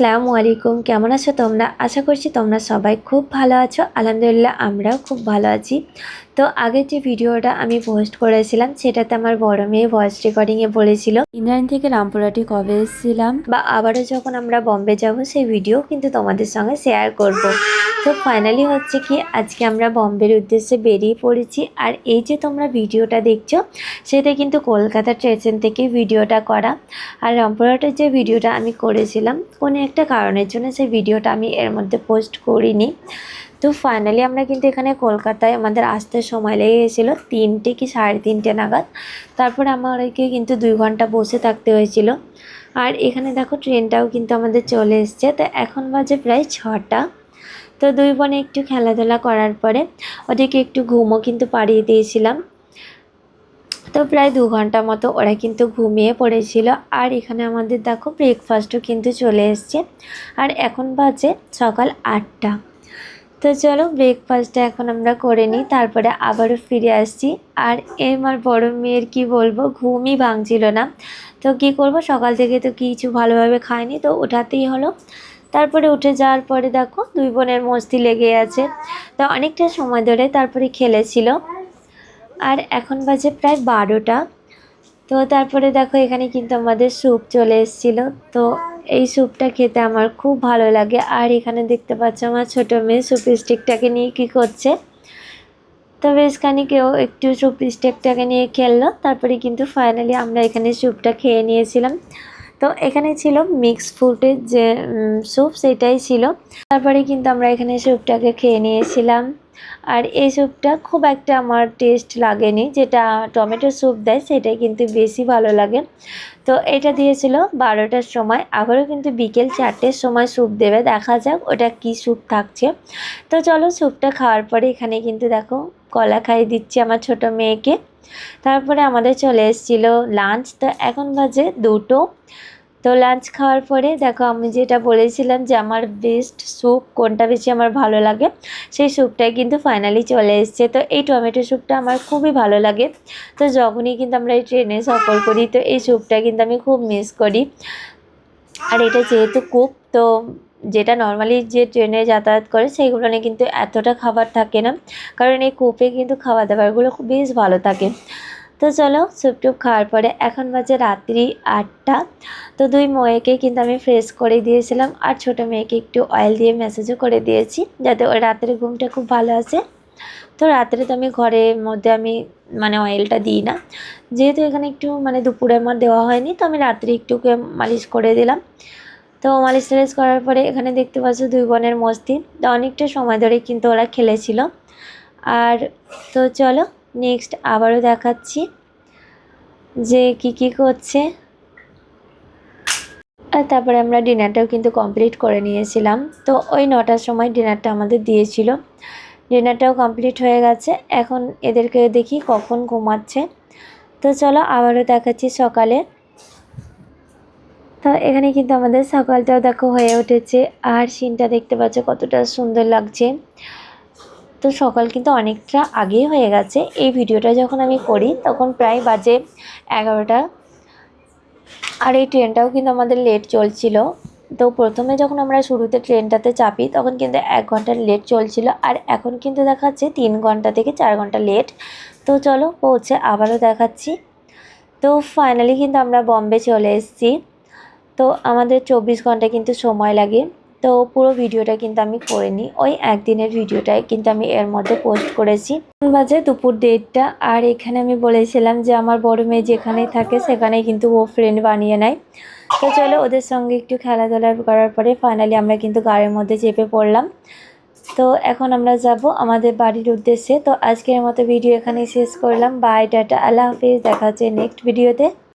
আসসালামু আলাইকুম, কেমন আছো তোমরা? আশা করছি তোমরা সবাই খুব ভালো আছো। আলহামদুলিল্লাহ আমরাও খুব ভালো আছি। তো আগের যে ভিডিওটা আমি পোস্ট করেছিলাম সেটাতে আমার বড় মেয়ে ভয়েস রেকর্ডিংয়ে বলেছিল ইন্দ্রায়ণ থেকে রামপুরহাটে কবে এসেছিলাম বা আবারও যখন আমরা বম্বে যাব সেই ভিডিও কিন্তু তোমাদের সঙ্গে শেয়ার করব। তো ফাইনালি হচ্ছে কি আজকে আমরা বম্বের উদ্দেশ্যে বেরিয়ে পড়েছি। আর এই যে তোমরা ভিডিওটা দেখছো সেটা কিন্তু কলকাতা স্টেশন থেকে ভিডিওটা করা। আর রামপুরহাটের যে ভিডিওটা আমি করেছিলাম কোনো একটা কারণের জন্য সেই ভিডিওটা আমি এর মধ্যে পোস্ট করিনি। তো ফাইনালি আমরা কিন্তু এখানে কলকাতায় আমাদের আসতে সময় লেগে গেছিলো 3টে কি 3:30 নাগাদ। তারপরে আমাদেরকে কিন্তু 2 ঘন্টা বসে থাকতে হয়েছিল। আর এখানে দেখো ট্রেনটাও কিন্তু আমাদের চলে এসছে। তো এখন বাজে প্রায় 6টা। তো দুই বোনে একটু খেলাধুলা করার পরে ওদেরকে একটু ঘুমও কিন্তু পাড়িয়ে দিয়েছিলাম। তো প্রায় 2 ঘন্টা মতো ওরা কিন্তু ঘুমিয়ে পড়েছিল। আর এখানে আমাদের দেখো ব্রেকফাস্টও কিন্তু চলে এসছে। আর এখন বাজে সকাল 8টা। তো চলো ব্রেকফাস্টটা এখন আমরা করে নিই, তারপরে আবারও ফিরে আসছি। আর আমার বড় মেয়ের কি বলবো, ঘুমই ভাঙছিল না। তো কি করব, সকাল থেকে তো কিছু ভালোভাবে খাইনি, তো ওঠাতেই হলো। তারপরে উঠে যাওয়ার পরে দেখো দুই বোনের মস্তি লেগে আছে। তো অনেকটা সময় ধরে তারপরে খেলেছিল। আর এখন বাজে প্রায় 12টা। তো তারপরে দেখো এখানে কিন্তু আমাদের স্যুপ চলে এসেছিলো। তো এই স্যুপটা খেতে আমার খুব ভালো লাগে। আর এখানে দেখতে পাচ্ছ আমার ছোটো মেয়ে স্যুপ স্টিকটাকে নিয়ে কী করছে। তো বেশ খানিকেও একটু স্যুপ স্টিকটাকে নিয়ে খেললো। তারপরে কিন্তু ফাইনালি আমরা এখানে স্যুপটা খেয়ে নিয়েছিলাম। তো এখানে ছিল মিক্স ফ্রুটের যে স্যুপ, সেটাই ছিল। তারপরে কিন্তু আমরা এখানে স্যুপটাকে খেয়ে নিয়েছিলাম। আর এই স্যুপটা খুব একটা আমার টেস্ট লাগেনি, যেটা টমেটো স্যুপ দেয় সেটাই কিন্তু বেশি ভালো লাগে। তো এটা দিয়েছিল 12টার সময়, আবারও কিন্তু বিকেল 4টের সময় স্যুপ দেবে, দেখা যাক ওটা কি স্যুপ থাকছে। তো চলো স্যুপটা খাওয়ার পরে এখানে কিন্তু দেখো কলা খাইয়ে দিচ্ছি আমার ছোট মেয়েকে। তারপরে আমাদের চলে এসেছিলো লাঞ্চ। তো এখন বাজে 2টো। তো লাঞ্চ খাওয়ার পরে দেখো আমি যেটা বলেছিলাম যে আমার বেস্ট স্যুপ কোনটা বেশি আমার ভালো লাগে, সেই স্যুপটাই কিন্তু ফাইনালি চলে এসছে। তো এই টমেটো স্যুপটা আমার খুবই ভালো লাগে। তো যখনই কিন্তু আমরা এই ট্রেনে সফর করি তো এই স্যুপটা কিন্তু আমি খুব মিস করি। আর এটা যেহেতু কুক, তো যেটা নর্মালি যে ট্রেনে যাতায়াত করে সেইগুলো নিয়ে কিন্তু এতটা খাবার থাকে না, কারণ এই কূপে কিন্তু খাবার দাবারগুলো বেশ ভালো থাকে। তো চলো স্যুপ টুপ খাওয়ার পরে এখন বাজে রাত্রি 8টা। তো দুই মেয়েকে কিন্তু আমি ফ্রেশ করে দিয়েছিলাম। আর ছোটো মেয়েকে একটু অয়েল দিয়ে ম্যাসেজও করে দিয়েছি যাতে ওই রাতের ঘুমটা খুব ভালো আসে। তো রাত্রে তো আমি ঘরের মধ্যে আমি অয়েলটা দিই না, যেহেতু এখানে একটু দুপুরে আমার দেওয়া হয়নি, তো আমি রাত্রে একটুকে মালিশ করে দিলাম। তো মালিশ টালিশ করার পরে এখানে দেখতে পাচ্ছ দুই বোনের মস্তি। তো অনেকটা সময় ধরে কিন্তু ওরা খেলেছিল। আর তো চলো নেক্সট আবারও দেখাচ্ছি যে কি করছে। আর তারপরে আমরা ডিনারটাও কিন্তু কমপ্লিট করে নিয়েছিলাম। তো ওই 9টার সময় ডিনারটা আমাদের দিয়েছিল। ডিনারটাও কমপ্লিট হয়ে গেছে, এখন এদেরকে দেখি কখন ঘুমাচ্ছে। তো চলো আবারও দেখাচ্ছি সকালে। তো এখানে কিন্তু আমাদের সকালটাও দেখো হয়ে উঠেছে। আর সিনটা দেখতে পাচ্ছ কতটা সুন্দর লাগছে। তো সকাল কিন্তু অনেকটা আগেই হয়ে গেছে, এই ভিডিওটা যখন আমি করি তখন প্রায় বাজে 11টা। আর এই ট্রেনটাও কিন্তু আমাদের লেট চলছিল। তো প্রথমে যখন আমরা শুরুতে ট্রেনটাতে চাপি তখন কিন্তু 1 ঘন্টার লেট চলছিল, আর এখন কিন্তু দেখাচ্ছে 3 ঘন্টা থেকে 4 ঘন্টা লেট। তো চলো পৌঁছে আবারও দেখাচ্ছি। তো ফাইনালি কিন্তু আমরা বম্বে চলে এসেছি। তো আমাদের 24 ঘন্টা কিন্তু সময় লাগে। তো পুরো ভিডিওটা কিন্তু আমি করিনি, ওই একদিনের ভিডিওটাই কিন্তু আমি এর মধ্যে পোস্ট করেছি। বাজে দুপুর 1:30। আর এখানে আমি বলেছিলাম যে আমার বড় মেয়ে যেখানেই থাকে সেখানেই কিন্তু ও ফ্রেন্ড বানিয়ে নেয়। তো চলো ওদের সঙ্গে একটু খেলাধুলা করার পরে ফাইনালি আমরা কিন্তু গাড়ির মধ্যে চেপে পড়লাম। তো এখন আমরা যাব আমাদের বাড়ির উদ্দেশ্যে। তো আজকের মতো ভিডিও এখানেই শেষ করলাম। বাই, টাটা, আল্লাহ হাফিজ, দেখা হচ্ছে নেক্সট ভিডিওতে।